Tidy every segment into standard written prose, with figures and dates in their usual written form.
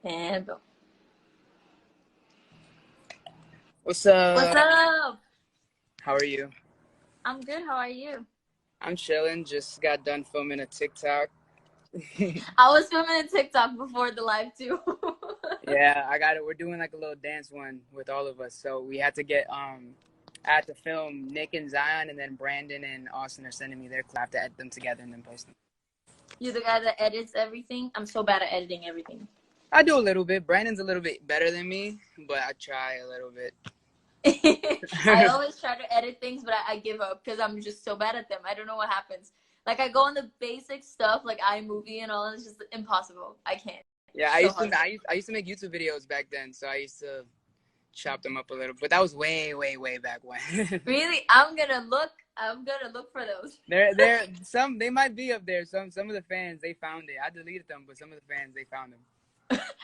And boom. What's up? What's up? How are you? I'm good. How are you? I'm chilling. Just got done filming a TikTok. I was filming a TikTok before the live too. Yeah, I got it. We're doing like a little dance one with all of us. So we had to get I had to film Nick and Zion, and then Brandon and Austin are sending me their clip. I have to edit them together and then post them. You're the guy that edits everything. I'm so bad at editing everything. I do a little bit. Brandon's a little bit better than me, but I try a little bit. I always try to edit things, but I give up because I'm just so bad at them. I don't know what happens. Like I go on the basic stuff like iMovie and all. It's just impossible. I can't. Yeah, I used to make YouTube videos back then, so I used to chop them up a little. But that was way back when. Really, I'm gonna look for those. They might be up there. Some of the fans, they found it. I deleted them, but some of the fans, they found them.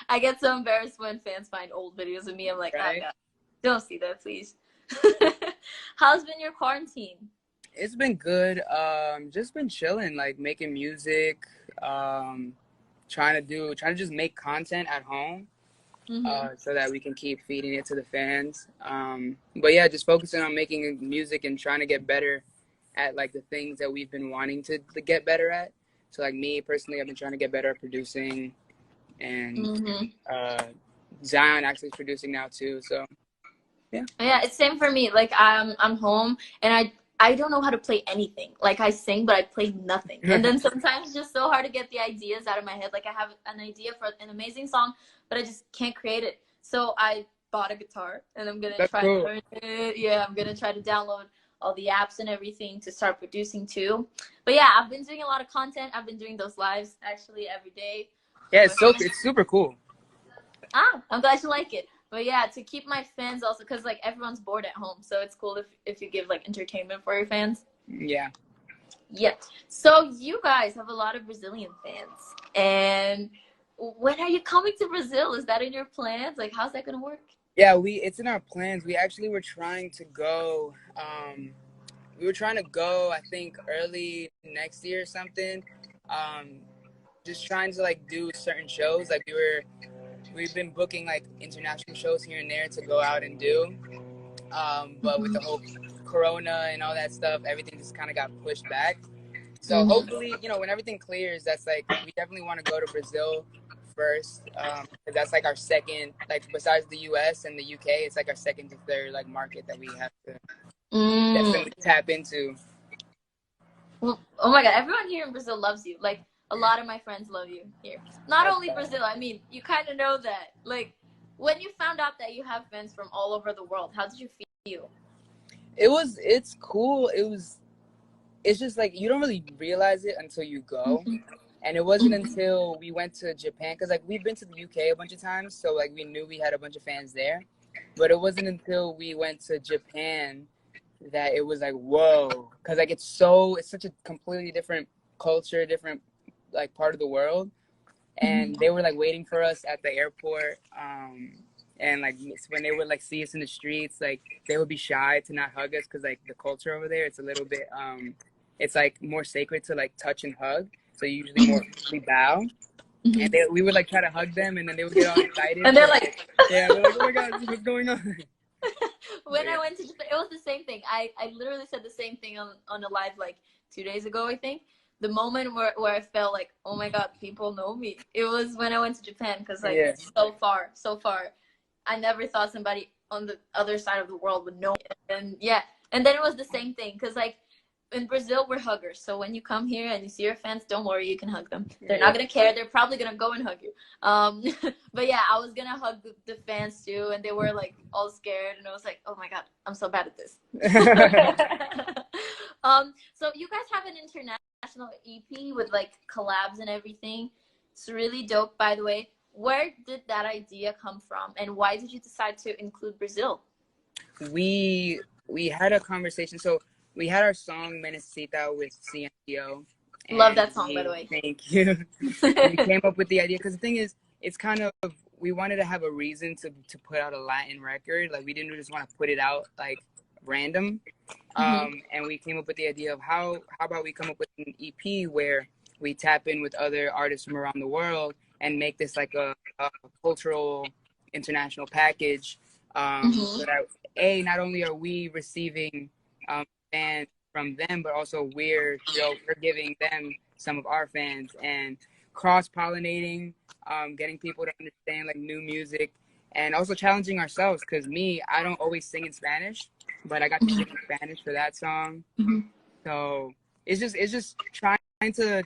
I get so embarrassed when fans find old videos of me. I'm like, right? oh God, don't see that, please. How's been your quarantine? It's been good. Just been chilling, like making music, trying to just make content at home, so that we can keep feeding it to the fans. But yeah, just focusing on making music and trying to get better at like the things that we've been wanting to get better at. So like me personally, I've been trying to get better at producing, and Zion actually is producing now too. So yeah, it's same for me. Like I'm home and I don't know how to play anything. Like I sing, but I play nothing. And then sometimes it's just so hard to get the ideas out of my head. Like I have an idea for an amazing song, but I just can't create it. So I bought a guitar and I'm gonna try to learn it. Yeah, I'm gonna try to download all the apps and everything to start producing too. But yeah, I've been doing a lot of content. I've been doing those lives actually every day. Yeah, it's super cool. I'm glad you like it. But yeah, to keep my fans also, because like everyone's bored at home, so it's cool if you give like entertainment for your fans. Yeah. Yeah. So you guys have a lot of Brazilian fans, and when are you coming to Brazil? Is that in your plans? Like, how's that gonna work? Yeah, it's in our plans. We actually were trying to go. I think early next year or something. Just trying to like do certain shows. Like we've been booking like international shows here and there to go out and do. But with the whole Corona and all that stuff, everything just kind of got pushed back. So hopefully, when everything clears, that's like, we definitely want to go to Brazil first. Cause that's like our second, like besides the US and the UK, it's like our second to third like market that we have to definitely tap into. Well, oh my God, everyone here in Brazil loves you. Like, a lot of my friends love you here. Not only Brazil, I mean, you kind of know that. Like, when you found out that you have fans from all over the world, how did you feel? It's cool. It's just like, you don't really realize it until you go. And it wasn't until we went to Japan, because like we've been to the UK a bunch of times, so like we knew we had a bunch of fans there. But it wasn't until we went to Japan that it was like, whoa. Because like it's such a completely different culture, different like part of the world, and they were like waiting for us at the airport, and like when they would like see us in the streets, like they would be shy to not hug us because like the culture over there, it's a little bit it's like more sacred to like touch and hug, so usually we bow, and we would like try to hug them, and then they would get all excited and they're like yeah, they're like, oh my God, what's going on? When I went to Japan, it was the same thing. I literally said the same thing on a live like 2 days ago, I think. The moment where I felt like, oh my God, people know me, it was when I went to Japan, because like it's so far. I never thought somebody on the other side of the world would know me. And then it was the same thing, because like in Brazil we're huggers, so when you come here and you see your fans, don't worry, you can hug them. They're not gonna care. They're probably gonna go and hug you. But yeah, I was gonna hug the fans too, and they were like all scared, and I was like, oh my God, I'm so bad at this. So you guys have an international EP with like collabs and everything. It's really dope, by the way. Where did that idea come from, and why did you decide to include Brazil? We had a conversation. So we had our song Menecita with CNCO. Love that song, by the way. Thank you. We came up with the idea because the thing is, it's kind of, we wanted to have a reason to put out a Latin record. Like we didn't just want to put it out like random. And we came up with the idea of how about we come up with an EP where we tap in with other artists from around the world and make this like a cultural international package. So that not only are we receiving fans from them, but also we're giving them some of our fans, and cross-pollinating, getting people to understand like new music, and also challenging ourselves. Because I don't always sing in Spanish, but I got to sing in Spanish for that song. So it's just trying to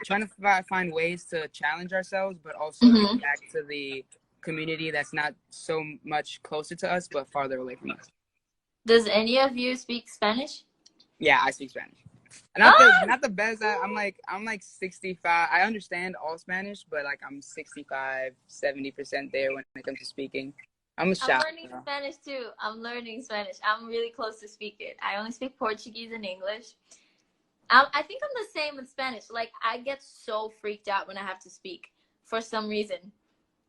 find ways to challenge ourselves, but also get back to the community that's not so much closer to us, but farther away from us. Does any of you speak Spanish? Yeah, I speak Spanish. Not the best. I'm like 65. I understand all Spanish, but like I'm 65, 70% there when it comes to speaking. I'm learning Spanish too. I'm learning Spanish. I'm really close to speak it. I only speak Portuguese and English. I think I'm the same with Spanish. Like, I get so freaked out when I have to speak for some reason.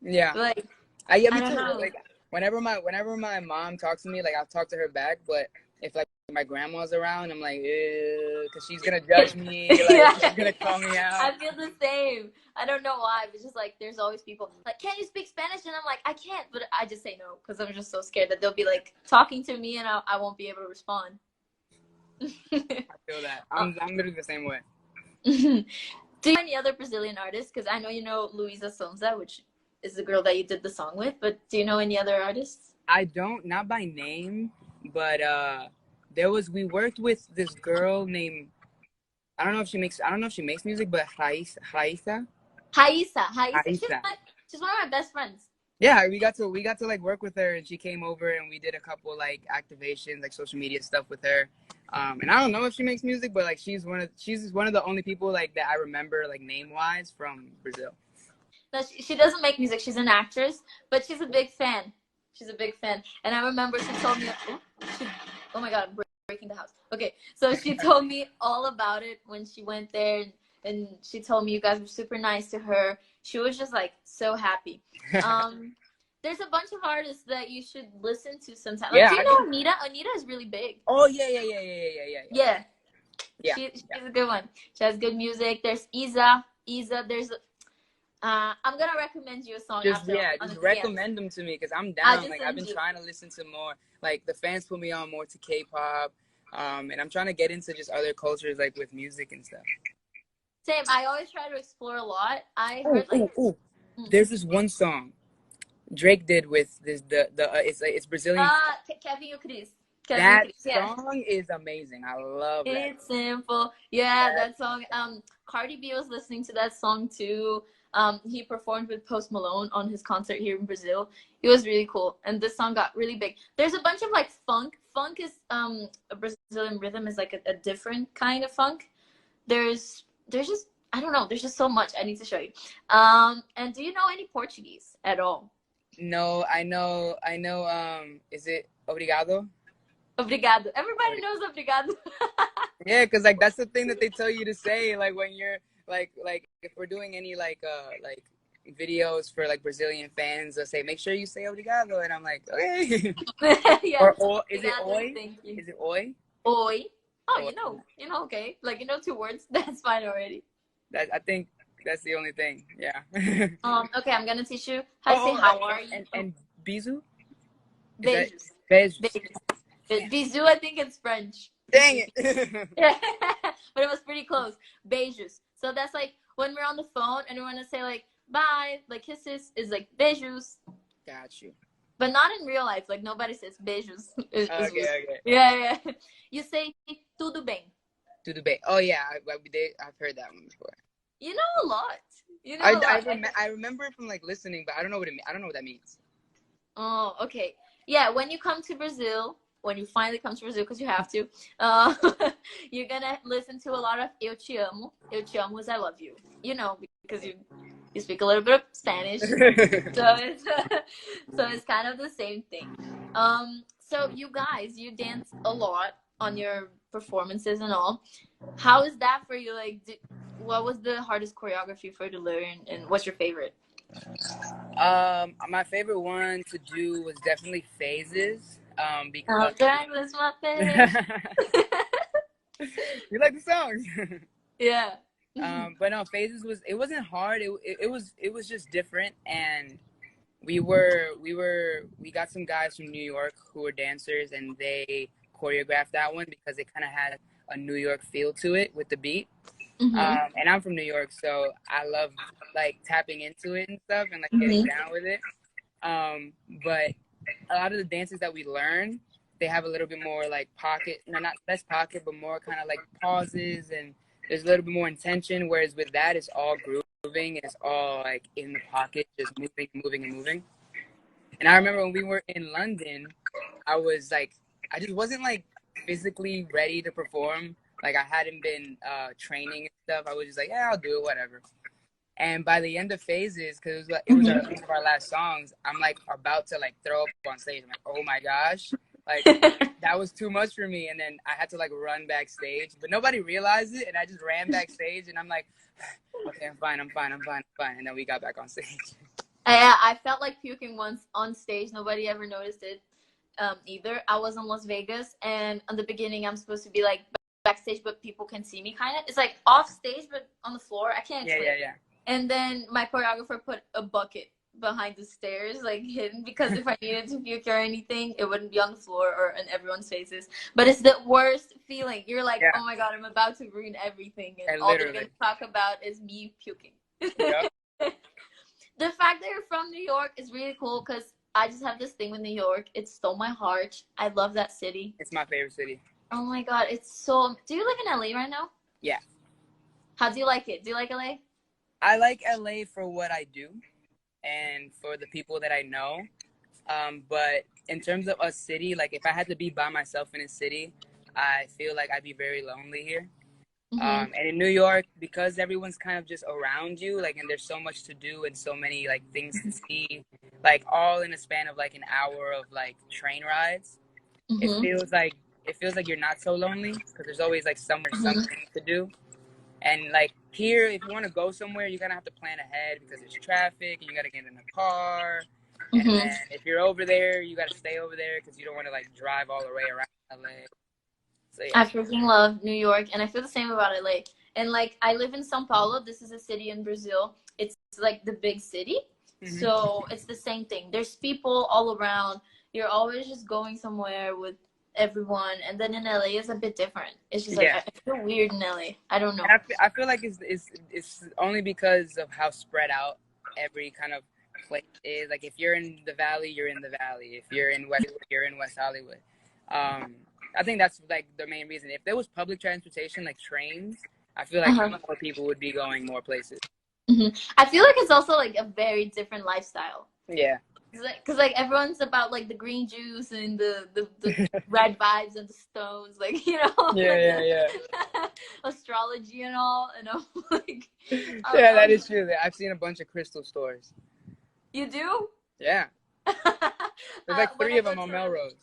Yeah. Like, I don't know. Like, whenever my mom talks to me, like, I'll talk to her back. But if like my grandma's around, I'm like, because she's gonna judge me. Like, she's gonna call me out. I feel the same. I don't know why, but just like there's always people like, can you speak Spanish? And I'm like, I can't, but I just say no because I'm just so scared that they'll be like talking to me and I won't be able to respond. I feel that. I'm literally the same way. Do you know any other Brazilian artists? Because I know you know Luísa Sonza, which is the girl that you did the song with, but do you know any other artists? I don't, not by name, but we worked with this girl named, I don't know if she makes music, but Raíssa. She's one of my best friends. Yeah, we got to like work with her, and she came over and we did a couple like activations, like social media stuff with her. And I don't know if she makes music, but like she's one of the only people like that I remember like name wise from Brazil. No, she doesn't make music. She's an actress, but she's a big fan. And I remember she told me, oh my God, I'm breaking the house. Okay, so she told me all about it when she went there, and she told me you guys were super nice to her. She was just like so happy. There's a bunch of artists that you should listen to sometime. Like, do you know Anita? Anita is really big. Oh yeah. She's a good one. She has good music. There's Isa. There's I'm gonna recommend you a song. Just recommend them to me because I'm down. Like, I've been trying to listen to more. Like, the fans put me on more to K-pop, and I'm trying to get into just other cultures like with music and stuff. Same. I always try to explore a lot. I heard There's this one song Drake did with this it's Brazilian. Kevin and Chris. That song is amazing. I love that. It's simple. Yeah, that song. Cardi B was listening to that song too. He performed with Post Malone on his concert here in Brazil. It was really cool, and this song got really big. There's a bunch of like funk. Funk is a Brazilian rhythm is like a different kind of funk. There's just, I don't know. There's just so much I need to show you. And do you know any Portuguese at all? No, I know. Is it obrigado? Obrigado. Everybody knows obrigado. Yeah, because like that's the thing that they tell you to say, like when you're like if we're doing any like videos for like Brazilian fans, they'll say make sure you say obrigado, and I'm like, okay. Yeah. Or is it oi? Is it oi? Oi. Oh, you know, okay. Like, you know 2 words. That's fine already. I think that's the only thing. Yeah. Okay, I'm gonna teach you how to say how are you. And bisou? Beijos. Bisou, I think it's French. Dang it. Yeah. But it was pretty close. Beijos. So that's like when we're on the phone and we want to say like bye, like kisses is like beijos. Got you. But not in real life. Like, nobody says beijos. Okay. Yeah. You say tudo bem. Tudo bem. Oh yeah, I've heard that one before. You know a lot. I remember it from like listening, but I don't know what that means. Oh, okay. Yeah, when you come to Brazil, when you finally come to Brazil, because you have to, you're gonna listen to a lot of Eu te amo. Eu te amo is I love you. You know, because you speak a little bit of Spanish, so it's kind of the same thing. So you guys, you dance a lot on your performances and all. How is that for you? Like, what was the hardest choreography for you to learn, and what's your favorite? My favorite one to do was definitely phases. Because was my favorite. you like the songs? Yeah. But no, phases was, it wasn't hard. It was just different. And we got some guys from New York who were dancers, and they choreographed that one because it kind of had a New York feel to it with the beat. And I'm from New York, so I love like tapping into it and stuff and like getting down with it. But a lot of the dances that we learn, they have a little bit more like pocket, no, not less pocket, but more kind of like pauses, and there's a little bit more intention. Whereas with that, it's all grooving and it's all like in the pocket, just moving, moving, and moving. And I remember when we were in London, I was like, I just wasn't like physically ready to perform. Like I hadn't been training and stuff. I was just like, yeah, I'll do it, whatever. And by the end of phases, because it was one of our last songs, I'm like about to like throw up on stage. I'm like, oh my gosh, like that was too much for me. And then I had to like run backstage, but nobody realized it. And I just ran backstage, and I'm like, okay, I'm fine. And then we got back on stage. I felt like puking once on stage. Nobody ever noticed it either. I was in Las Vegas, and in the beginning, I'm supposed to be like backstage, but people can see me kind of. It's like off stage, but on the floor. I can't explain. Yeah. And then my choreographer put a bucket behind the stairs, like hidden, because if I needed to puke or anything, it wouldn't be on the floor or in everyone's faces. But it's the worst feeling. You're like, oh my God, I'm about to ruin everything. And all they're going to talk about is me puking. Yep. The fact that you're from New York is really cool, because I just have this thing with New York. It stole my heart. I love that city. It's my favorite city. Oh my God, it's so... Do you live in LA right now? Yeah. How do you like it? Do you like LA? I like LA for what I do and for the people that I know. But in terms of a city, like if I had to be by myself in a city, I feel like I'd be very lonely here. And in New York, because everyone's kind of just around you, like, and there's so much to do and so many like things to see, like all in a span of like an hour of like train rides, it feels like you're not so lonely because there's always like somewhere something to do. And like here, if you want to go somewhere, you're gonna have to plan ahead because there's traffic and you gotta get in a car. And then if you're over there, you gotta stay over there because you don't want to like drive all the way around LA. So, yeah. I freaking love New York, and I feel the same about LA. And like I live in São Paulo. This is a city in Brazil. It's like the big city, so it's the same thing. There's people all around. You're always just going somewhere with everyone, and then in LA is a bit different. It's just like I feel weird in LA. I don't know. And I feel like it's only because of how spread out every kind of place is. Like if you're in the Valley, you're in the Valley. If you're in West, you're in West Hollywood. I think that's like the main reason. If there was public transportation, like trains, I feel like more people would be going more places. I feel like it's also like a very different lifestyle. Yeah. Because like everyone's about like the green juice and the red vibes and the stones, like, you know. Yeah. Astrology and all, and I'm like. Yeah, that is true. I've seen a bunch of crystal stores. You do? Yeah. There's like 3 of them on Melrose.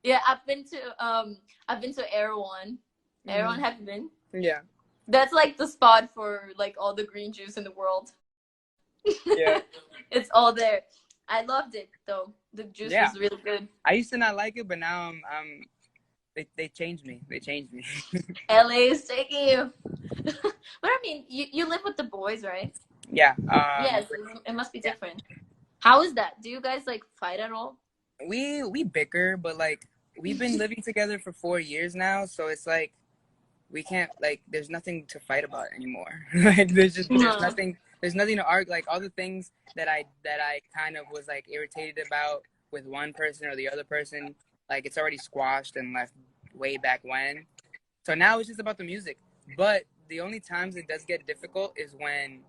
Yeah, I've been to Erewhon. Erewhon, have you been? Yeah. That's like the spot for like all the green juice in the world. Yeah. It's all there. I loved it though. The juice was really good. I used to not like it, but now they changed me. LA is taking you. But I mean, you live with the boys, right? Yeah. Yes, it must be different. How is that? Do you guys like fight at all? We bicker, but like we've been living together for 4 years now, so it's like we can't, like, there's nothing to fight about anymore. Like there's nothing to argue. Like all the things that I kind of was like irritated about with one person or the other person, like it's already squashed and left way back when. So now it's just about the music. But the only times it does get difficult is when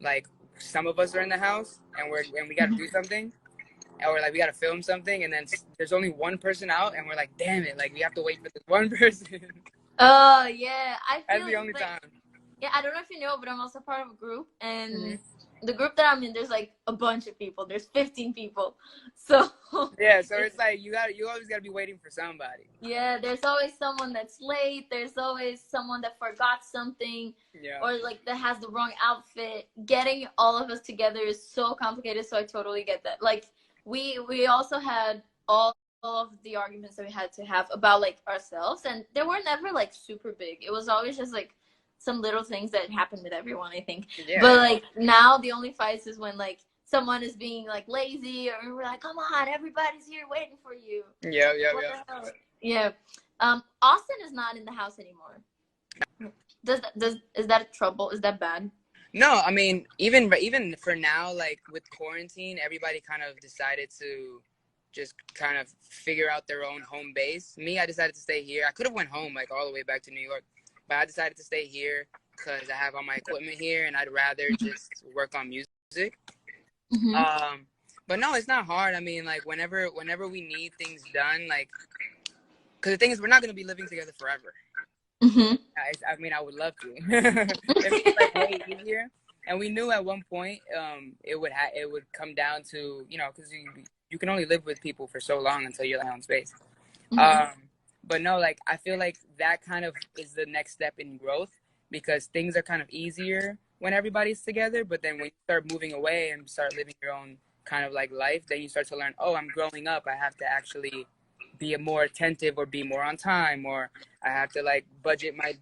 like some of us are in the house and we got to do something, or like we got to film something, and then there's only one person out, and we're like, damn it, like we have to wait for this one person. Oh yeah, I feel that's the only time. Yeah, I don't know if you know, but I'm also part of a group, and the group that I'm in, there's like a bunch of people. There's 15 people, so yeah. So it's like you always gotta be waiting for somebody. Yeah, there's always someone that's late. There's always someone that forgot something, or like that has the wrong outfit. Getting all of us together is so complicated. So I totally get that. Like we also had all of the arguments that we had to have about like ourselves, and they were never like super big. It was always just like some little things that happen with everyone, I think. Yeah. But like now the only fights is when like someone is being like lazy, or we're like, come on, everybody's here waiting for you. Yeah. What the hell? Yeah. Austin is not in the house anymore. Is that trouble? Is that bad? No, I mean, even for now, like with quarantine, everybody kind of decided to just kind of figure out their own home base. Me, I decided to stay here. I could have went home like all the way back to New York, but I decided to stay here because I have all my equipment here, and I'd rather just work on music. Mm-hmm. But no, it's not hard. I mean, like whenever we need things done, like, because the thing is, we're not gonna be living together forever. Mm-hmm. I mean, I would love to. It's like way easier. And we knew at one point, it would come down to, you know, because you can only live with people for so long until you're in your own space. Mm-hmm. But no, like I feel like that kind of is the next step in growth, because things are kind of easier when everybody's together. But then when you start moving away and start living your own kind of like life, then you start to learn, oh, I'm growing up. I have to actually be more attentive or be more on time, or I have to like budget my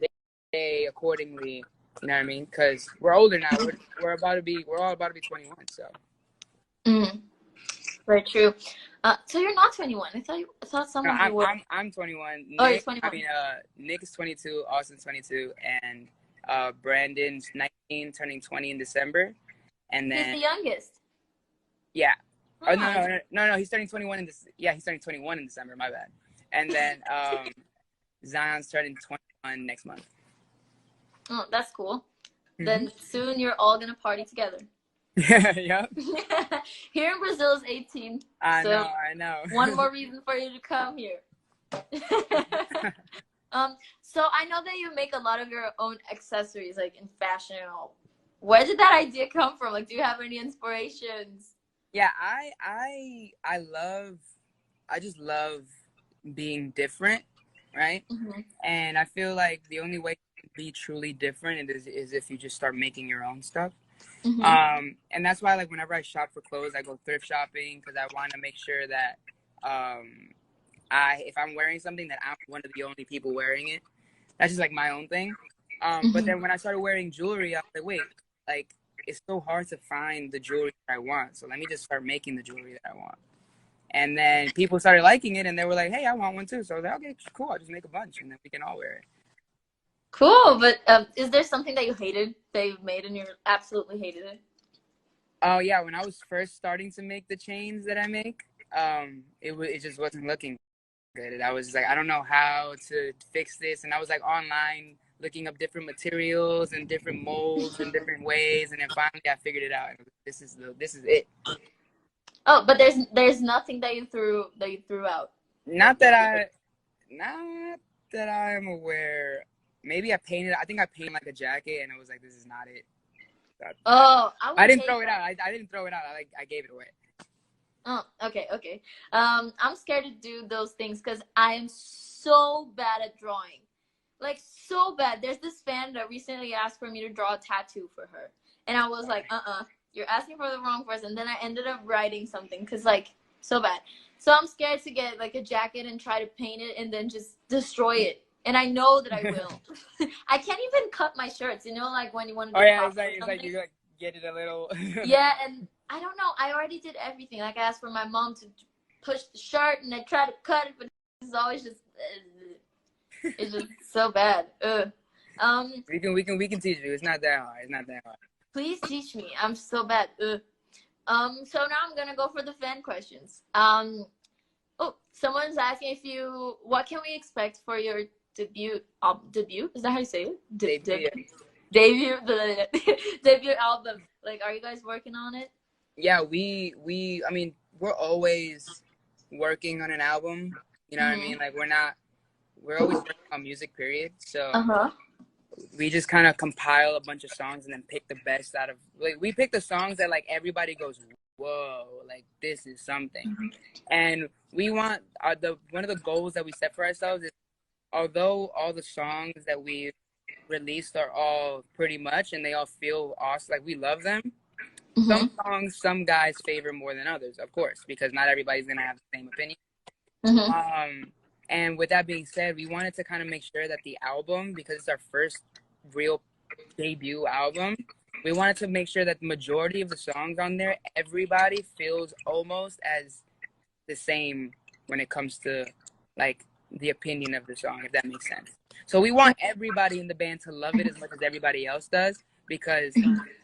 day accordingly. You know what I mean? Because we're older now. We're all about to be 21. So. Mm. Very true. So you're not 21. I thought some of you were. I'm 21. Oh, you're 21. I mean, Nick is 22. Austin's 22, and Brandon's 19, turning 20 in December. And then he's the youngest. Yeah. Oh, No. He's turning 21 in this. Yeah, he's turning 21 in December. My bad. And then Zion's turning 21 next month. Oh, that's cool. Mm-hmm. Then soon you're all gonna party together. Yeah. Here in Brazil is 18. I know. One more reason for you to come here. So I know that you make a lot of your own accessories, like in fashion and all. Where did that idea come from? Like, do you have any inspirations? Yeah, I just love being different, right? Mm-hmm. And I feel like the only way to be truly different is if you just start making your own stuff. Mm-hmm. And that's why, like, whenever I shop for clothes, I go thrift shopping, because I want to make sure that if I'm wearing something, that I'm one of the only people wearing it. That's just like my own thing. But then when I started wearing jewelry, I was like, wait, like, it's so hard to find the jewelry that I want. So let me just start making the jewelry that I want. And then people started liking it, and they were like, hey, I want one too. So I was like, okay, cool. I'll just make a bunch, and then we can all wear it. Cool. But is there something that you hated that you've made and you absolutely hated it? Oh, yeah. When I was first starting to make the chains that I make, it just wasn't looking good. I was like, I don't know how to fix this. And I was like online looking up different materials and different molds and different ways. And then finally I figured it out. This is it. Oh, but there's nothing that you threw out. Not that I am aware. Maybe I painted like a jacket, and it was like, this is not it. I didn't throw it out. I didn't throw it out. I gave it away. Oh, okay. I'm scared to do those things because I am so bad at drawing. Like, so bad. There's this fan that recently asked for me to draw a tattoo for her. And I was like, you're asking for the wrong person. Then I ended up writing something because, like, so bad. So I'm scared to get, like, a jacket and try to paint it and then just destroy it. And I know that I will. I can't even cut my shirts, you know, like when you want to do it's like you like get it a little. Yeah, and I don't know. I already did everything. Like, I asked for my mom to push the shirt, and I tried to cut it, but it's always just it's just so bad. We can teach you. It's not that hard. Please teach me. I'm so bad. So now I'm gonna go for the fan questions. Someone's asking what can we expect for your debut? Is that how you say it? Debut album. Like, are you guys working on it? Yeah, I mean, we're always working on an album. You know what I mean? Like, we're always working on music, period. So we just kind of compile a bunch of songs and then pick the best out of, like, we pick the songs that, like, everybody goes, whoa, like, this is something. And we want, one of the goals that we set for ourselves is, although all the songs that we released are all pretty much, and they all feel awesome, like, we love them, some songs some guys favor more than others, of course, because not everybody's gonna have the same opinion. And with that being said, we wanted to kind of make sure that the album, because it's our first real debut album, we wanted to make sure that the majority of the songs on there, everybody feels almost as the same when it comes to like the opinion of the song, if that makes sense. So we want everybody in the band to love it as much as everybody else does, because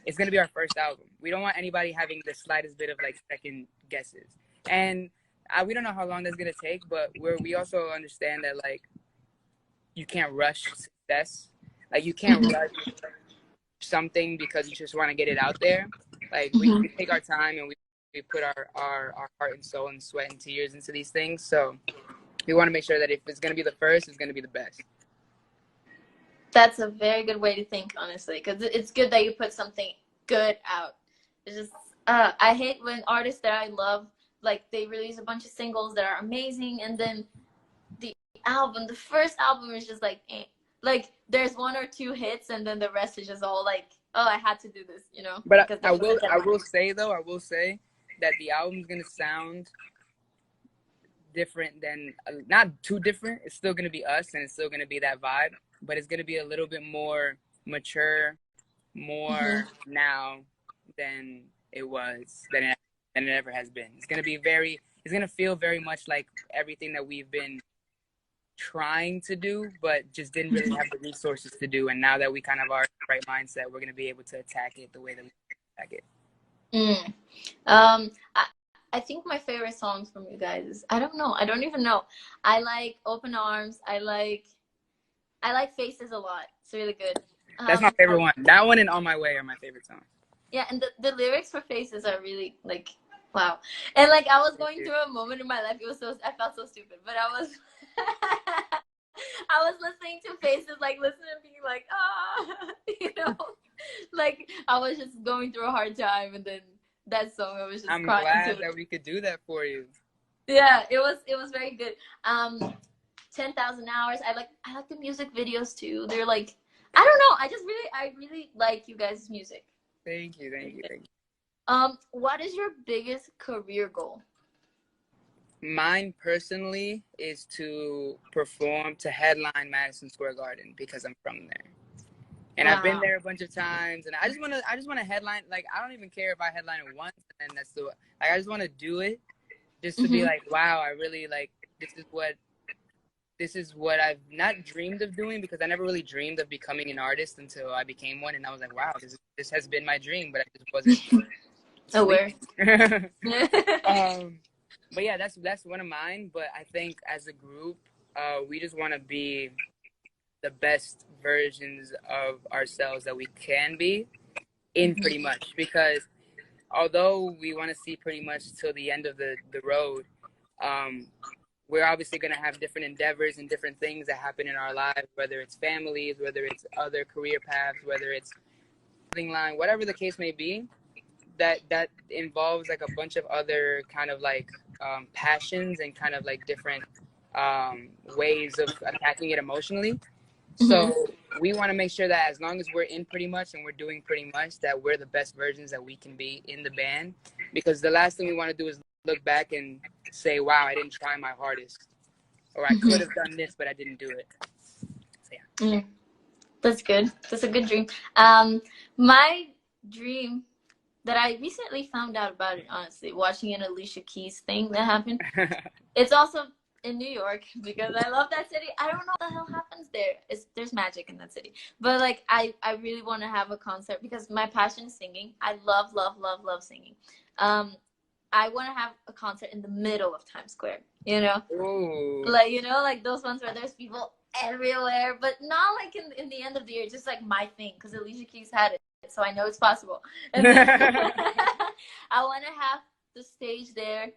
it's going to be our first album. We don't want anybody having the slightest bit of like second guesses. And we don't know how long that's going to take, but we also understand that like you can't rush success. Like you can't rush something because you just want to get it out there. Like we take our time and we put our heart and soul and sweat and tears into these things. So we want to make sure that if it's going to be the first, it's going to be the best. That's a very good way to think, honestly, because it's good that you put something good out. It's just, I hate when artists that I love, like, they release a bunch of singles that are amazing, and then the first album is just like, eh. Like, there's 1 or 2 hits, and then the rest is just all like, oh, I had to do this, you know? But I will say that the album's going to sound different than, not too different. It's still going to be us, and it's still going to be that vibe, but it's going to be a little bit more mature, more now than it was, than it ever has been. It's going to feel very much like everything that we've been trying to do, but just didn't really have the resources to do. And now that we kind of are in the right mindset, we're going to be able to attack it the way that we attack it. I think my favorite songs from you guys is, I don't even know. I like Open Arms. I like Faces a lot. It's really good. That's my favorite one. That one and On My Way are my favorite songs. Yeah, and the lyrics for Faces are really like, wow. And like, I was going through a moment in my life. I felt so stupid, but I was I was listening to Faces, like listening and being like, you know, like I was just going through a hard time, and then that song, I was just I'm crying. glad that we could do that for you. Yeah, it was very good. 10,000 Hours. I like the music videos too. They're like, I don't know. I really like you guys' music. Thank you. What is your biggest career goal? Mine personally is to headline Madison Square Garden, because I'm from there. And I've been there a bunch of times, and I just want to headline. Like, I don't even care if I headline it once, and that's like, I just want to do it just to be like, wow, I really like, this is what I've not dreamed of doing, because I never really dreamed of becoming an artist until I became one, and I was like, wow, this has been my dream, but I just wasn't aware. But yeah, that's one of mine. But I think as a group, we just want to be the best versions of ourselves that we can be in pretty much, because although we want to see pretty much till the end of the road, we're obviously going to have different endeavors and different things that happen in our lives, whether it's families, whether it's other career paths, whether it's clothing line, whatever the case may be, that involves like a bunch of other kind of like passions and kind of like different ways of attacking it emotionally. So we want to make sure that as long as we're in pretty much and we're doing pretty much, that we're the best versions that we can be in the band, because the last thing we want to do is look back and say, wow, I didn't try my hardest, or I could have done this, but I didn't do it. So yeah. That's good. That's a good dream. My dream that I recently found out about it, honestly, watching an Alicia Keys thing that happened. It's also in New York, because I love that city. I don't know what the hell happens there. There's magic in that city. But like, I really want to have a concert, because my passion is singing. I love singing. I want to have a concert in the middle of Times Square, you know? Ooh. Like, you know, like those ones where there's people everywhere, but not like in the end of the year, just like my thing, because Alicia Keys had it, so I know it's possible. And then, I want to have the stage there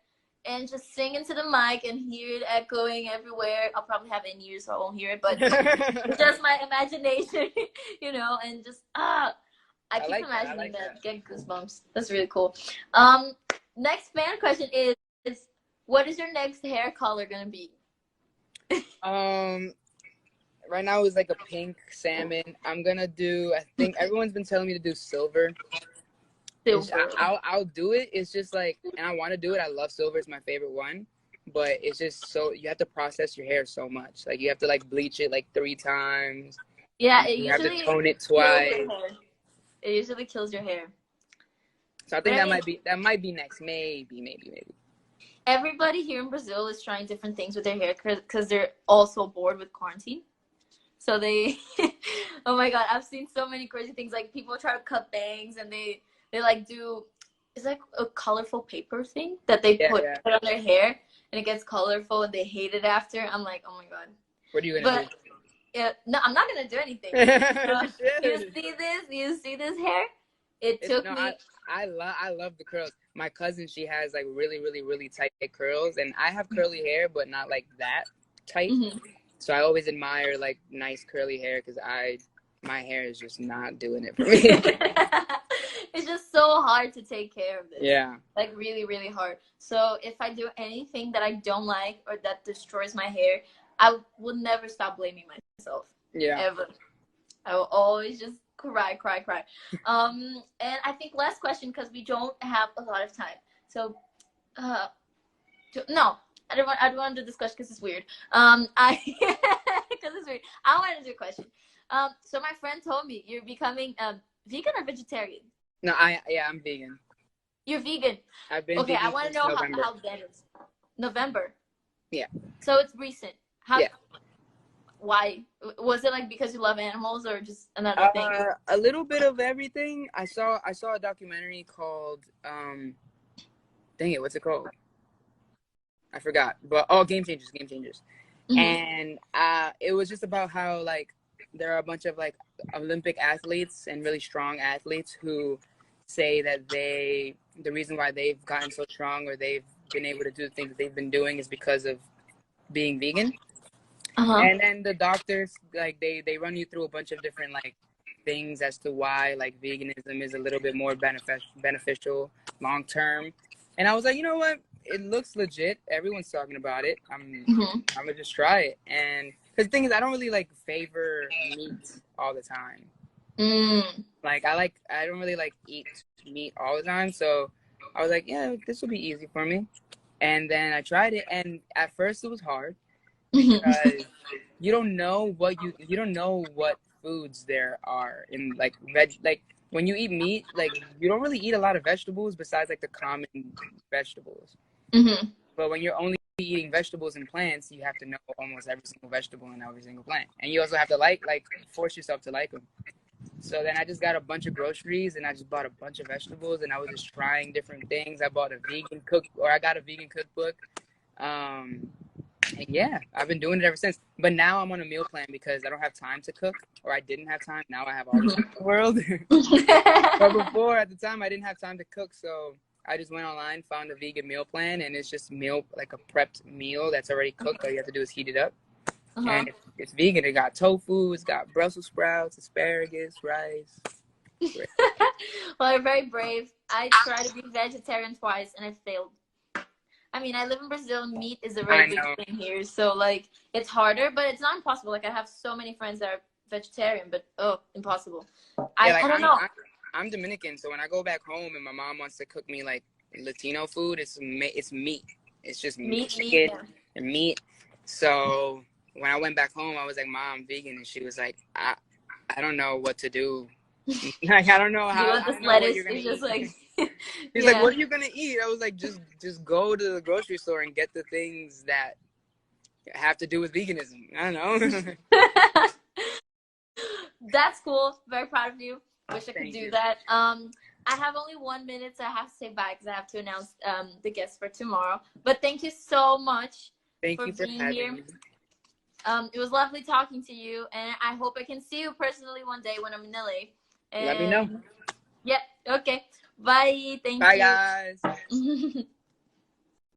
and just sing into the mic and hear it echoing everywhere. I'll probably have in-ears, so I won't hear it, but it's just my imagination, you know, and just, I keep imagining that. Get goosebumps. That's really cool. Next fan question is, what is your next hair color gonna be? Right now it's like a pink salmon. I'm gonna do, I think everyone's been telling me to do silver. I'll do it. It's just like, and I want to do it. I love silver. It's my favorite one. But it's just so, you have to process your hair so much. Like, you have to like bleach it like 3 times. Yeah, it You have to usually tone it kills twice. your hair. It usually kills your hair. So I But think I mean, that might be next. Maybe. everybody here in Brazil is trying different things with their hair because they're also bored with quarantine. So they, oh my God, I've seen so many crazy things. Like people try to cut bangs and they like do, it's like a colorful paper thing that they put on their hair and it gets colorful and they hate it after. I'm like, oh my God. What are you gonna do? Yeah, no, I'm not gonna do anything. You see this? You see this hair? I love the curls. My cousin, she has like really tight curls, and I have curly hair, but not like that tight. Mm-hmm. So I always admire like nice curly hair because my hair is just not doing it for me. It's just so hard to take care of this. Yeah. Like really hard. So if I do anything that I don't like or that destroys my hair, I will never stop blaming myself. Yeah. Ever. I will always just cry. And I think last question because we don't have a lot of time. So, no, I don't want to do this question because it's weird. Because it's weird. I want to do a question. So my friend told me you're becoming vegan or vegetarian. No, I'm vegan. You're vegan. I've been okay. vegan I want to know how that is. November. Yeah. So it's recent. Yeah. Why? Was it like because you love animals or just another thing? A little bit of everything. I saw a documentary called dang it, what's it called? I forgot. But Game Changers. Mm-hmm. And it was just about how like there are a bunch of like Olympic athletes and really strong athletes who say that the reason why they've gotten so strong or they've been able to do the things that they've been doing is because of being vegan. Uh-huh. And then the doctors, like, they run you through a bunch of different, like, things as to why, like, veganism is a little bit more beneficial long term. And I was like, you know what? It looks legit. Everyone's talking about it. I'm going to just try it. And because the thing is, I don't really, like, favor meat all the time. Like, I don't really, like, eat meat all the time. So I was like, yeah, this will be easy for me. And then I tried it. And at first it was hard. Because you don't know what foods there are in like when you eat meat, like you don't really eat a lot of vegetables besides like the common vegetables. But when you're only eating vegetables and plants, you have to know almost every single vegetable and every single plant, and you also have to like force yourself to like them. So then I just got a bunch of groceries and I just bought a bunch of vegetables and I was just trying different things. I got a vegan cookbook. And yeah, I've been doing it ever since. But now I'm on a meal plan because I don't have time to cook, or I didn't have time. Now I have all the time in the world. But before, at the time, I didn't have time to cook. So I just went online, found a vegan meal plan, and it's just like a prepped meal that's already cooked. All you have to do is heat it up. And it's vegan. It got tofu, it's got Brussels sprouts, asparagus, rice. Well, you're very brave. I tried to be vegetarian twice, and I failed. I mean, I live in Brazil, and meat is a very big thing here. So, like, it's harder, but it's not impossible. Like, I have so many friends that are vegetarian, but, impossible. I don't know. I'm Dominican, so when I go back home and my mom wants to cook me, like, Latino food, it's meat. It's just chicken and meat. So when I went back home, I was like, Mom, I'm vegan. And she was like, I don't know what to do. Like, I don't know how. You want this lettuce? It's just like... He's like, what are you gonna eat? I was like, just go to the grocery store and get the things that have to do with veganism. I don't know. That's cool. Very proud of you. Wish I could do that. I have only 1 minute, so I have to say bye because I have to announce the guests for tomorrow. But thank you so much for being here. It was lovely talking to you, and I hope I can see you personally one day when I'm in LA. And let me know. Yeah. Okay. Bye. Thank you. Bye, guys.